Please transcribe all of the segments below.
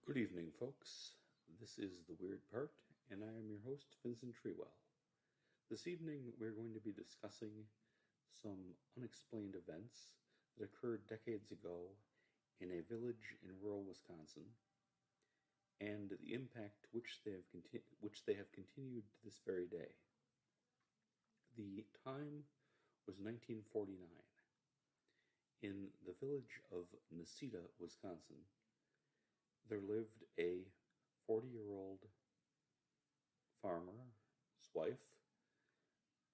Good evening, folks. This is The Weird Part, and I am your host, Vincent Treewell. This evening, we're going to be discussing some unexplained events that occurred decades ago in a village in rural Wisconsin, and the impact which they have continued to this very day. The time was 1949. In the village of Necedah, Wisconsin, there lived a 40-year-old farmer's wife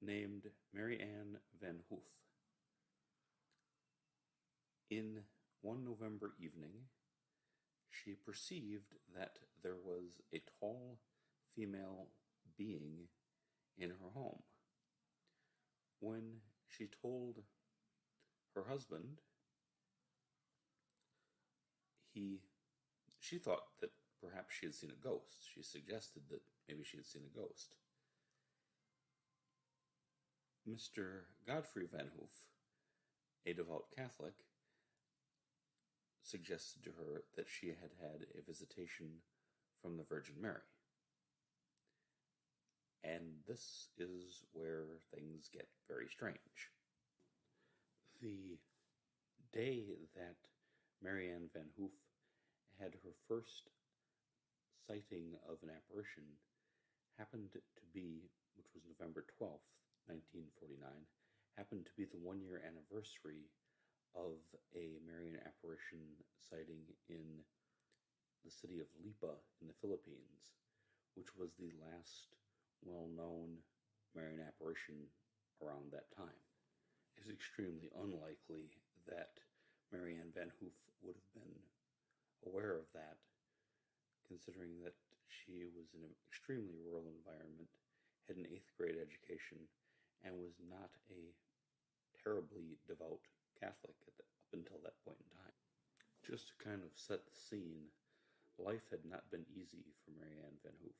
named Marianne Van Hoof. In one November evening, she perceived that there was a tall female being in her home. When she told her husband, she thought that perhaps she had seen a ghost. She suggested that maybe she had seen a ghost. Mr. Godfrey Van Hoof, a devout Catholic, suggested to her that she had had a visitation from the Virgin Mary. And this is where things get very strange. The day that Marianne Van Hoof had her first sighting of an apparition happened to be, which was November 12th, 1949, happened to be the one-year anniversary of a Marian apparition sighting in the city of Lipa in the Philippines, which was the last well-known Marian apparition around that time. It is extremely unlikely that Marianne Van Hoof would have been aware of that, considering that she was in an extremely rural environment, had an 8th grade education, and was not a terribly devout Catholic up until that point in time. Just to kind of set the scene, life had not been easy for Marianne Van Hoof.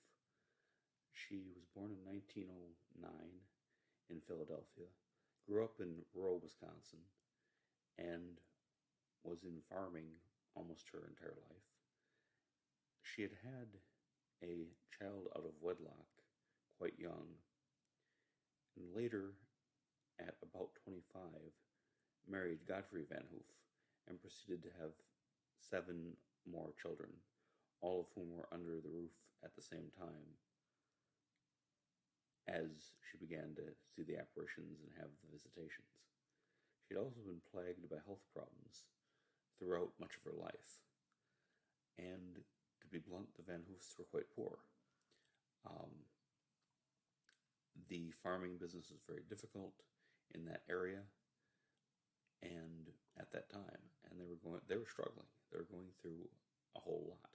She was born in 1909 in Philadelphia, grew up in rural Wisconsin, and was in farming almost her entire life. She had had a child out of wedlock quite young, and later, at about 25, married Godfrey Van Hoof and proceeded to have 7 more children, all of whom were under the roof at the same time, as she began to see the apparitions and have the visitations. She had also been plagued by health problems throughout much of her life. And to be blunt, the Van Hoofs were quite poor. The farming business was very difficult in that area and at that time, and they were struggling. They were going through a whole lot.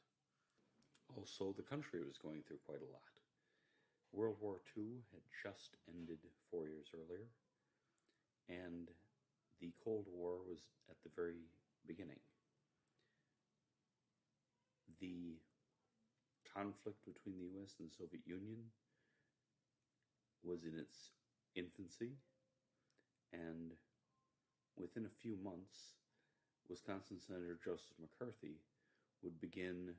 Also, the country was going through quite a lot. World War II had just ended 4 years earlier, and the Cold War was at the very beginning. The conflict between the U.S. and the Soviet Union was in its infancy, and within a few months, Wisconsin Senator Joseph McCarthy would begin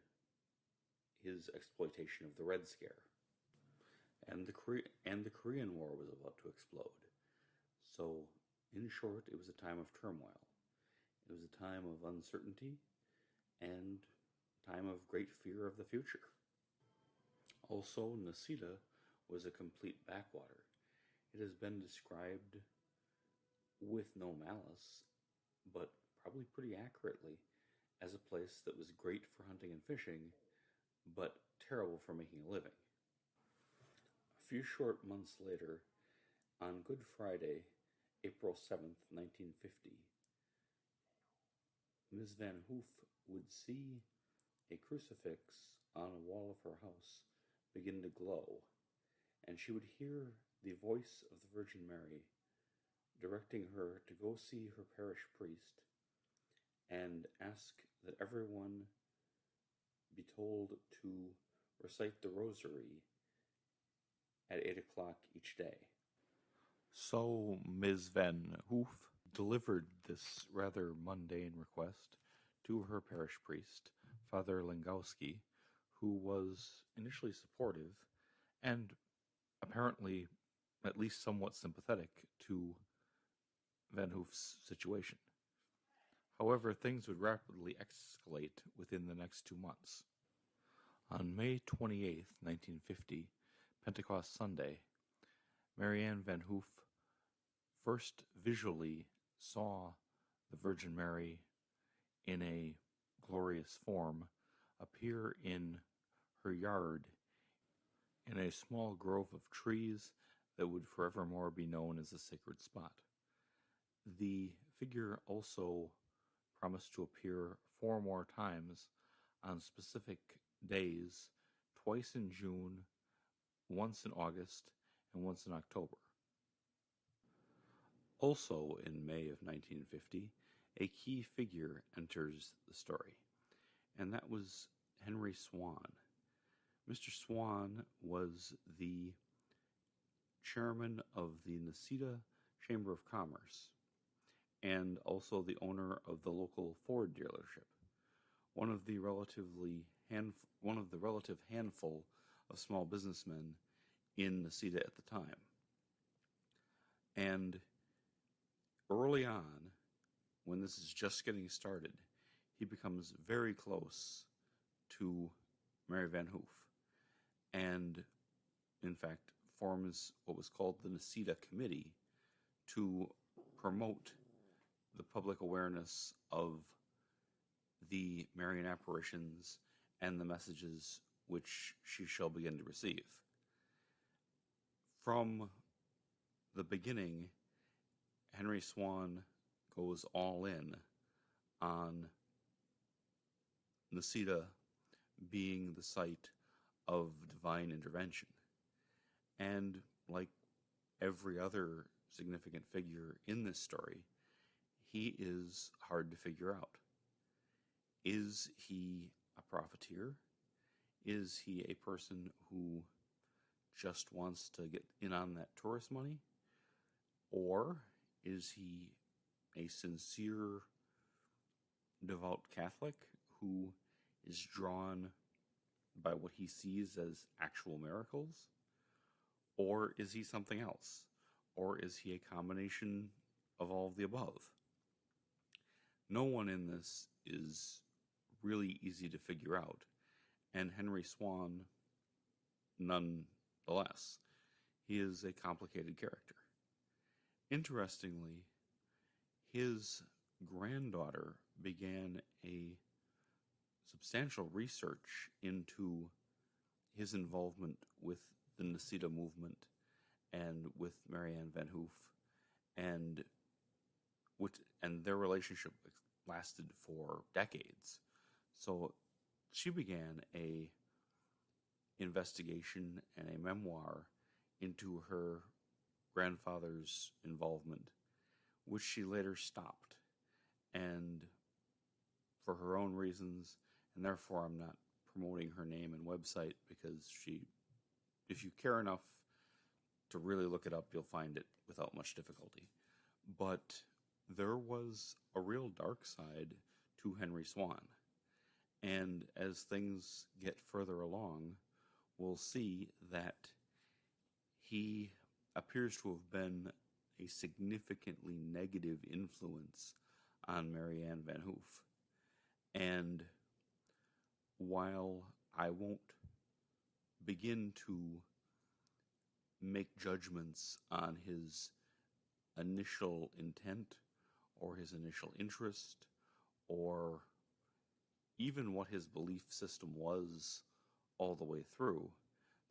his exploitation of the Red Scare. And the Korean War was about to explode. So, in short, it was a time of turmoil. It was a time of uncertainty and time of great fear of the future. Also, Necedah was a complete backwater. It has been described with no malice, but probably pretty accurately, as a place that was great for hunting and fishing, but terrible for making a living. A few short months later, on Good Friday, April 7th, 1950, Ms. Van Hoof would see a crucifix on a wall of her house begin to glow, and she would hear the voice of the Virgin Mary directing her to go see her parish priest and ask that everyone be told to recite the rosary at 8 o'clock each day. So Ms. Van Hoof delivered this rather mundane request to her parish priest, Father Langowski, who was initially supportive and apparently at least somewhat sympathetic to Van Hoof's situation. However, things would rapidly escalate within the next 2 months. On May 28, 1950, Pentecost Sunday, Marianne Van Hoof first visually saw the Virgin Mary in a glorious form appear in her yard in a small grove of trees that would forevermore be known as a sacred spot. The figure also promised to appear 4 more times on specific days, twice in June, once in August, and once in October. Also in May of 1950, a key figure enters the story, and that was Henry Swann. Mr. Swann was the chairman of the Necedah Chamber of Commerce and also the owner of the local Ford dealership, one of the relative handful of small businessmen in Necedah at the time. And early on, when this is just getting started, he becomes very close to Mary Van Hoof, and in fact forms what was called the Necedah Committee to promote the public awareness of the Marian apparitions and the messages which she shall begin to receive. From the beginning, Henry Swann goes all in on Necedah being the site of divine intervention. And like every other significant figure in this story, he is hard to figure out. Is he a profiteer? Is he a person who just wants to get in on that tourist money? Or is he a sincere, devout Catholic who is drawn by what he sees as actual miracles? Or is he something else? Or is he a combination of all of the above? No one in this is really easy to figure out, and Henry Swann nonetheless. He is a complicated character. Interestingly, his granddaughter began a substantial research into his involvement with the Necedah movement and with Marianne Van Hoof, and their relationship lasted for decades. So she began a investigation and a memoir into her grandfather's involvement, which she later stopped, and for her own reasons, and therefore I'm not promoting her name and website, because if you care enough to really look it up, you'll find it without much difficulty. But there was a real dark side to Henry Swann, and as things get further along, we'll see that he appears to have been a significantly negative influence on Marianne Van Hoof. And while I won't begin to make judgments on his initial intent or his initial interest or even what his belief system was all the way through,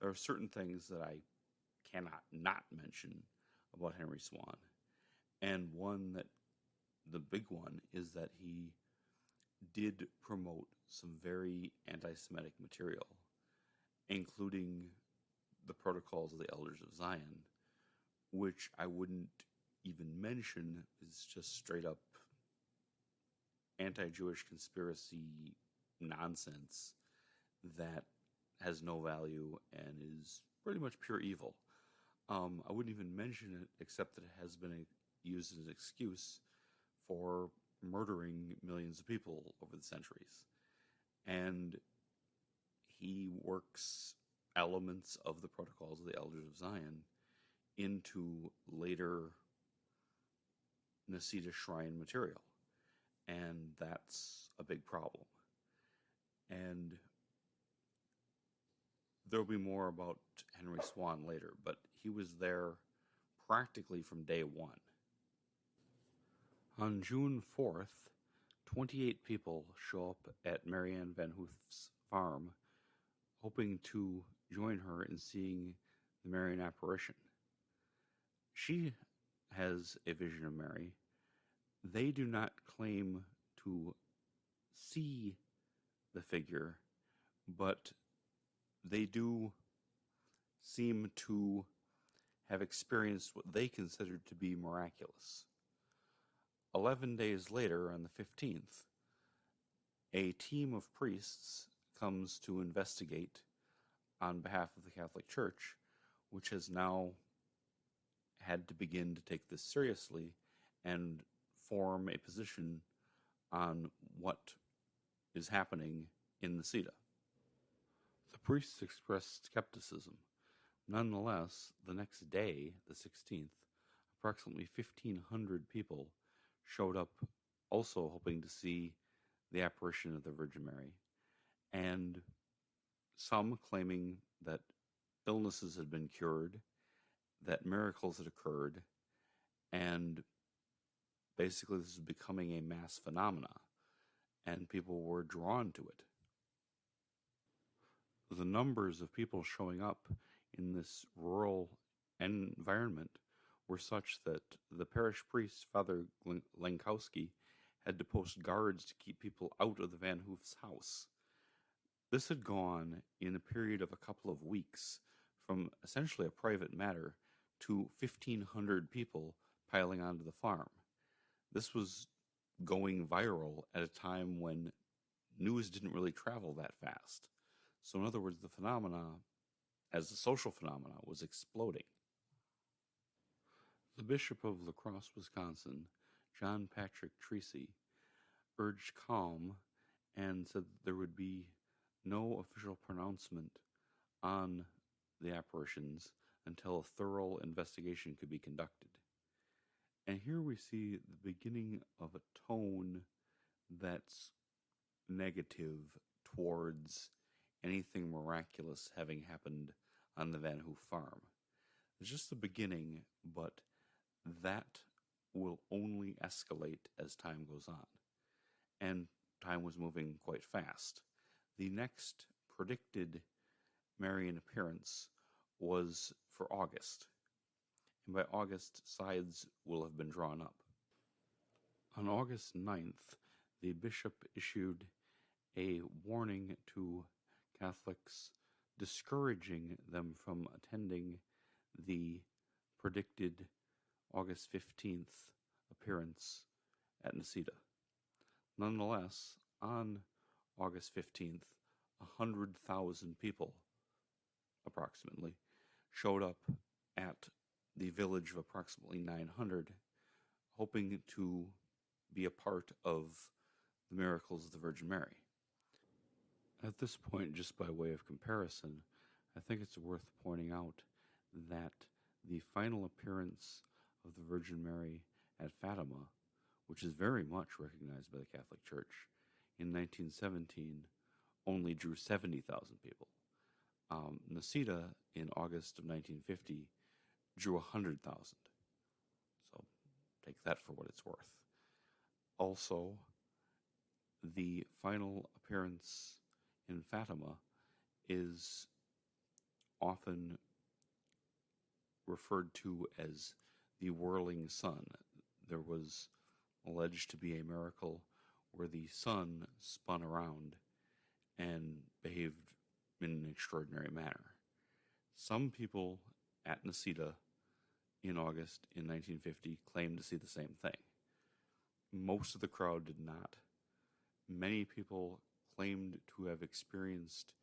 there are certain things that I cannot not mention about Henry Swann. And the big one, is that he did promote some very anti-Semitic material, including the Protocols of the Elders of Zion, which I wouldn't even mention is just straight up anti-Jewish conspiracy nonsense that has no value and is pretty much pure evil. I wouldn't even mention it, except that it has been used as an excuse for murdering millions of people over the centuries. and he works elements of the protocols of the Elders of Zion into later Necedah shrine material, and that's a big problem. And there'll be more about Henry Swann later, but he was there practically from day one. On June 4th, 28 people show up at Marianne Van Hoof's farm, hoping to join her in seeing the Marian apparition. She has a vision of Mary. They do not claim to see the figure, but they do seem to have experienced what they considered to be miraculous. 11 days later, on the 15th, a team of priests comes to investigate on behalf of the Catholic Church, which has now had to begin to take this seriously and form a position on what is happening in Necedah. The priests expressed skepticism. Nonetheless, the next day, the 16th, approximately 1,500 people showed up also hoping to see the apparition of the Virgin Mary, and some claiming that illnesses had been cured, that miracles had occurred, and basically this is becoming a mass phenomena, and people were drawn to it. The numbers of people showing up in this rural environment were such that the parish priest, Father Lenkowski, had to post guards to keep people out of the Van Hoof's house. This had gone in a period of a couple of weeks, from essentially a private matter to 1,500 people piling onto the farm. This was going viral at a time when news didn't really travel that fast. So in other words, the phenomena, as a social phenomena, was exploding. The Bishop of La Crosse, Wisconsin, John Patrick Treacy, urged calm and said that there would be no official pronouncement on the apparitions until a thorough investigation could be conducted. And here we see the beginning of a tone that's negative towards anything miraculous having happened on the Van Hoof farm. It's just the beginning, but that will only escalate as time goes on. And time was moving quite fast. The next predicted Marian appearance was for August. And by August, sides will have been drawn up. On August 9th, the bishop issued a warning to Catholics discouraging them from attending the predicted August 15th appearance at Necedah. Nonetheless, on August 15th, 100,000 people, approximately, showed up at the village of approximately 900, hoping to be a part of the miracles of the Virgin Mary. At this point, just by way of comparison, I think it's worth pointing out that the final appearance of the Virgin Mary at Fatima, which is very much recognized by the Catholic Church, in 1917 only drew 70,000 people. Necedah in August of 1950 drew 100,000. So take that for what it's worth. Also, the final appearance in Fatima is often referred to as the whirling sun. There was alleged to be a miracle where the sun spun around and behaved in an extraordinary manner. Some people at Necedah in August in 1950 claimed to see the same thing. Most of the crowd did not. Many people claimed to have experienced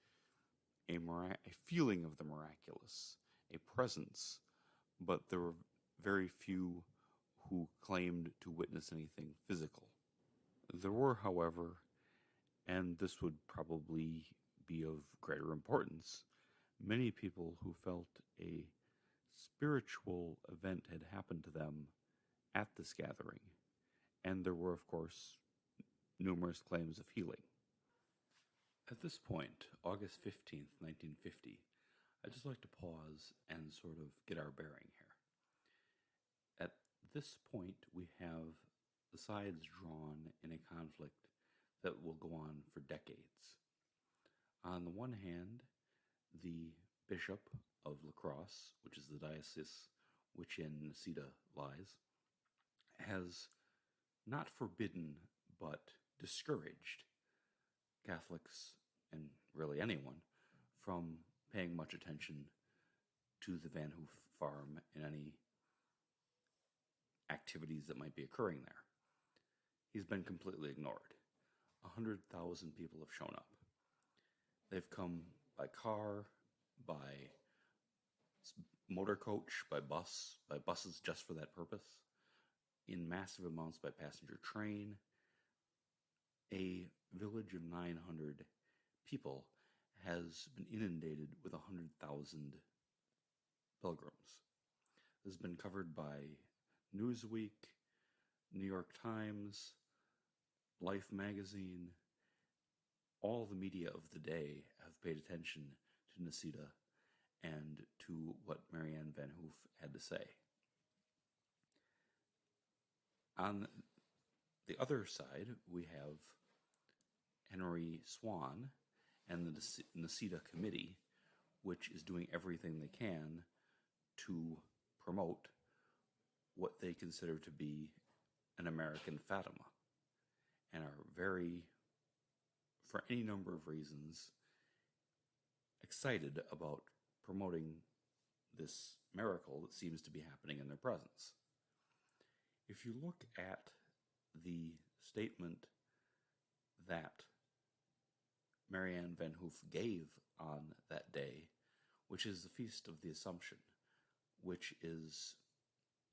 a feeling of the miraculous, a presence, but there were very few who claimed to witness anything physical. There were, however, And this would probably be of greater importance. Many people who felt a spiritual event had happened to them at this gathering, and there were, of course, numerous claims of healing. At this point, August 15th, 1950, I'd just like to pause and sort of get our bearing here. At this point, we have the sides drawn in a conflict that will go on for decades. On the one hand, the Bishop of La Crosse, which is the diocese which in Necedah lies, has not forbidden but discouraged Catholics, and really anyone, from paying much attention to the Van Hoof farm and any activities that might be occurring there. He's been completely ignored. 100,000 people have shown up. They've come by car, by motor coach, by buses just for that purpose, in massive amounts by passenger train. A village of 900 people has been inundated with 100,000 pilgrims. This has been covered by Newsweek, New York Times, Life magazine. All the media of the day have paid attention to Necedah and to what Marianne Van Hoof had to say. On the other side, we have Henry Swann and the Necedah Committee, which is doing everything they can to promote what they consider to be an American Fatima, and are very, for any number of reasons, excited about promoting this miracle that seems to be happening in their presence. If you look at the statement that Marianne Van Hoof gave on that day, which is the Feast of the Assumption, which is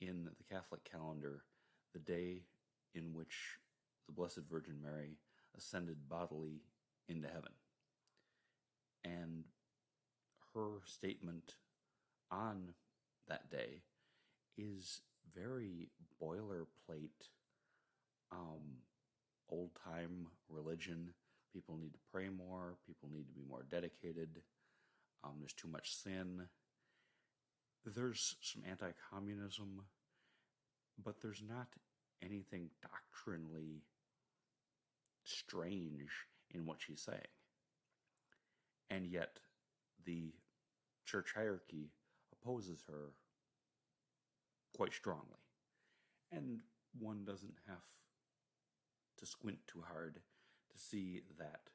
in the Catholic calendar the day in which the Blessed Virgin Mary ascended bodily into heaven. And her statement on that day is very boilerplate, old-time religion. People need to pray more. People need to be more dedicated. There's too much sin. There's some anti-communism, but there's not anything doctrinally strange in what she's saying. And yet, the church hierarchy opposes her quite strongly. And one doesn't have to squint too hard to see that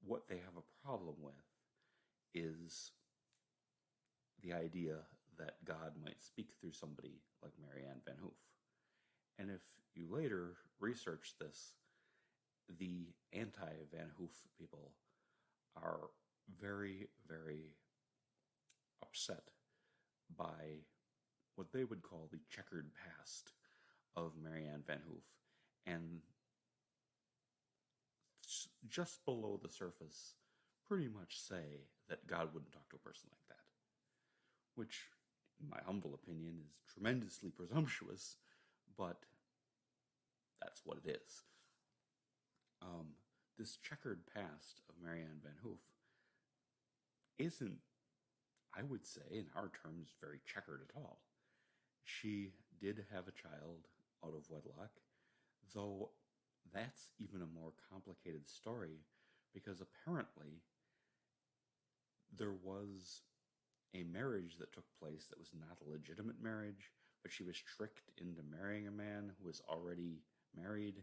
what they have a problem with is the idea that God might speak through somebody like Marianne Van Hoof. And if you later research this, the anti-Van Hoof people are very, very upset by what they would call the checkered past of Marianne Van Hoof, and just below the surface pretty much say that God wouldn't talk to a person like that, which, in my humble opinion, is tremendously presumptuous, but that's what it is. This checkered past of Marianne Van Hoof isn't, I would say, in our terms, very checkered at all. She did have a child out of wedlock, though that's even a more complicated story, because apparently there was a marriage that took place that was not a legitimate marriage, but she was tricked into marrying a man who was already married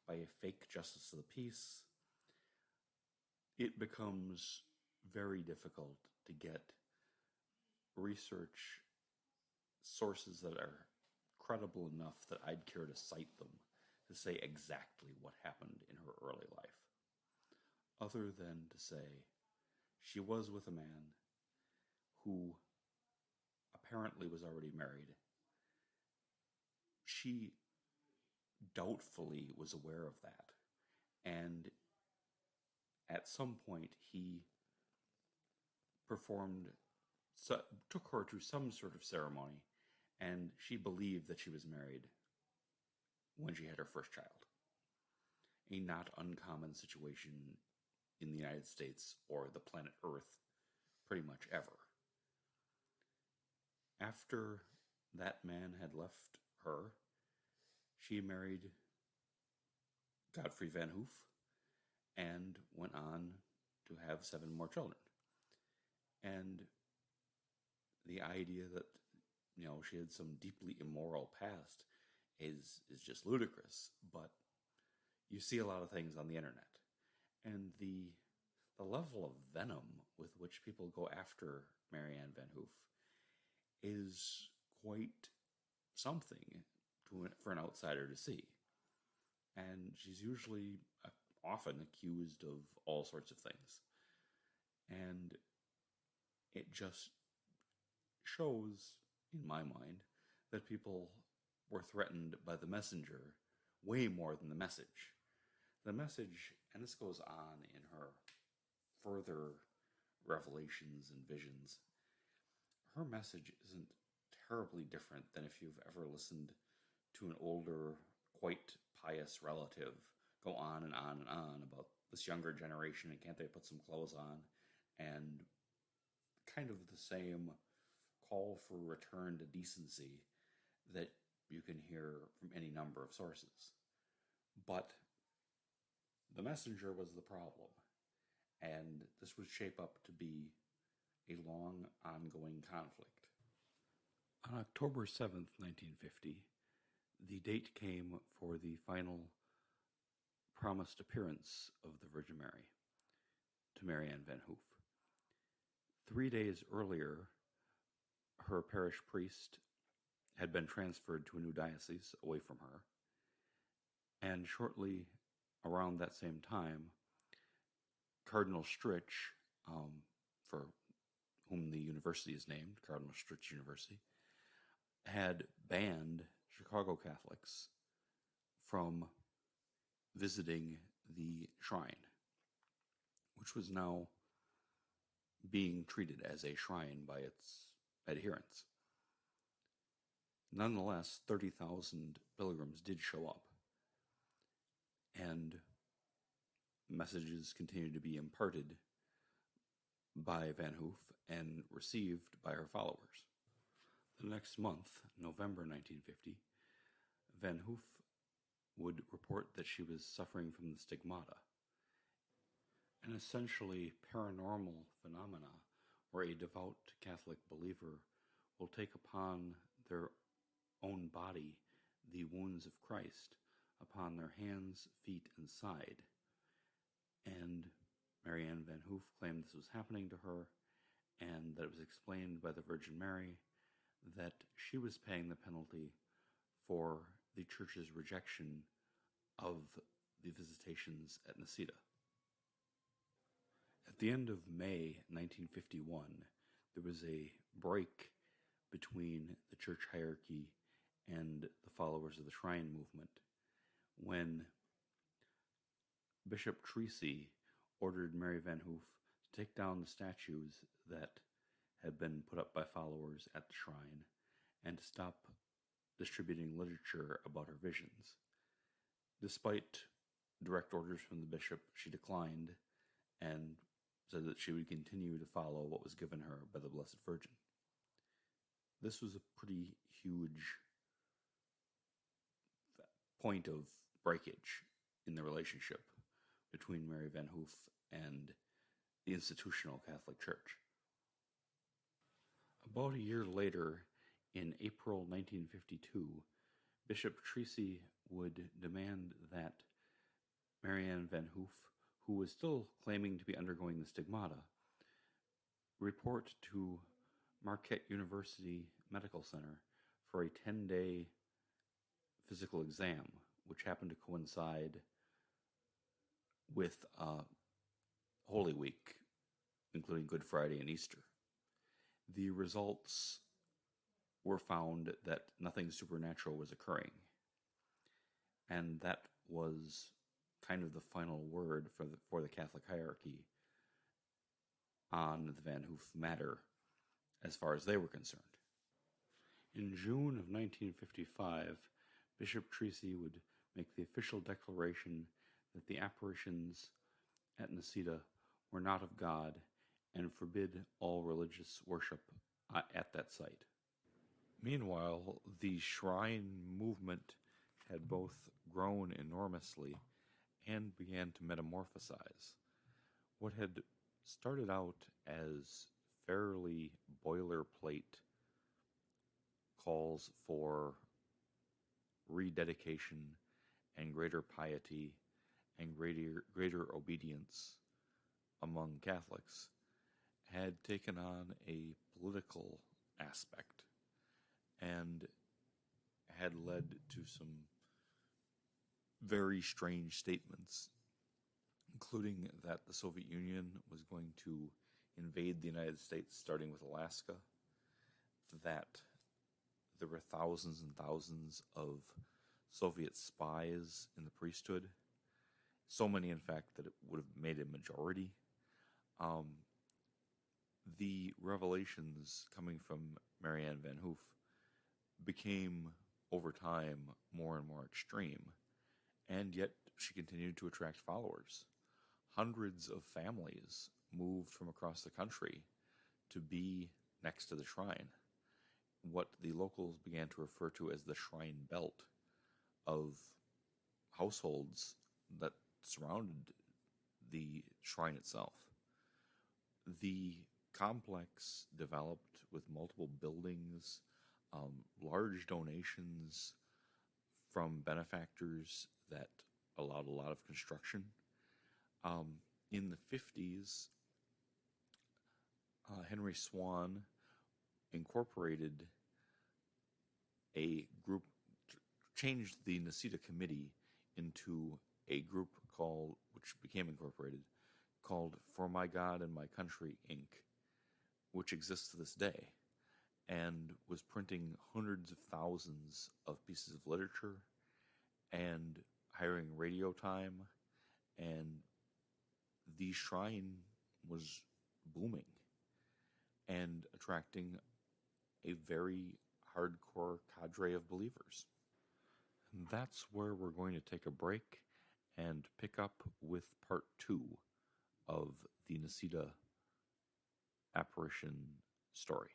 by a fake justice of the peace. It becomes very difficult to get research sources that are credible enough that I'd care to cite them to say exactly what happened in her early life, other than to say she was with a man who apparently was already married. She doubtfully was aware of that, and at some point he took her to some sort of ceremony, and she believed that she was married when she had her first child. A not uncommon situation in the United States or the planet Earth pretty much ever. After that man had left her, she married Godfrey Van Hoof and went on to have 7 more children. And the idea that, she had some deeply immoral past is just ludicrous. But you see a lot of things on the internet. And the level of venom with which people go after Marianne Van Hoof is quite something for an outsider to see. And she's usually often accused of all sorts of things. And it just shows, in my mind, that people were threatened by the messenger way more than the message. The message, and this goes on in her further revelations and visions, her message isn't terribly different than if you've ever listened to an older, quite pious relative go on and on and on about this younger generation and can't they put some clothes on, and kind of the same call for return to decency that you can hear from any number of sources. But the messenger was the problem, and this would shape up to be a long, ongoing conflict. On October 7th, 1950, the date came for the final promised appearance of the Virgin Mary to Marianne Van Hoof. 3 days earlier, her parish priest had been transferred to a new diocese away from her, and shortly around that same time, Cardinal Stritch, for whom the university is named, Cardinal Stritch University, had banned Chicago Catholics from visiting the shrine, which was now being treated as a shrine by its adherents. Nonetheless, 30,000 pilgrims did show up, and messages continued to be imparted by Van Hoof and received by her followers. The next month, November 1950, Van Hoof would report that she was suffering from the stigmata, an essentially paranormal phenomena where a devout Catholic believer will take upon their own body the wounds of Christ upon their hands, feet, and side. And Marianne Van Hoof claimed this was happening to her, and that it was explained by the Virgin Mary that she was paying the penalty for the Church's rejection of the visitations at Necedah. At the end of May 1951, there was a break between the church hierarchy and the followers of the Shrine movement when Bishop Treacy ordered Mary Van Hoof to take down the statues that had been put up by followers at the shrine and to stop distributing literature about her visions. Despite direct orders from the bishop, she declined and said that she would continue to follow what was given her by the Blessed Virgin. This was a pretty huge point of breakage in the relationship between Mary Van Hoof and the institutional Catholic Church. About a year later, in April 1952, Bishop Treacy would demand that Marianne Van Hoof, who was still claiming to be undergoing the stigmata, report to Marquette University Medical Center for a 10-day physical exam, which happened to coincide with Holy Week, including Good Friday and Easter. The results were found that nothing supernatural was occurring, and that was kind of the final word for the Catholic hierarchy on the Van Hoof matter as far as they were concerned. In June of 1955, Bishop Treacy would make the official declaration that the apparitions at Necedah were not of God and forbid all religious worship at that site. Meanwhile, the shrine movement had both grown enormously and began to metamorphosize. What had started out as fairly boilerplate calls for rededication and greater piety and greater obedience among Catholics had taken on a political aspect and had led to some very strange statements, including that the Soviet Union was going to invade the United States, starting with Alaska, that there were thousands and thousands of Soviet spies in the priesthood, so many, in fact, that it would have made a majority. The revelations coming from Marianne Van Hoof became, over time, more and more extreme, and yet she continued to attract followers. Hundreds of families moved from across the country to be next to the shrine, what the locals began to refer to as the shrine belt of households that surrounded the shrine itself. The complex developed with multiple buildings, large donations from benefactors that allowed a lot of construction. In the 50s, Henry Swann incorporated a group, changed the Necedah Committee into a group which became incorporated, called For My God and My Country, Inc., which exists to this day, and was printing hundreds of thousands of pieces of literature and hiring radio time, and the shrine was booming and attracting a very hardcore cadre of believers. And that's where we're going to take a break and pick up with part 2 of the Necedah apparition story.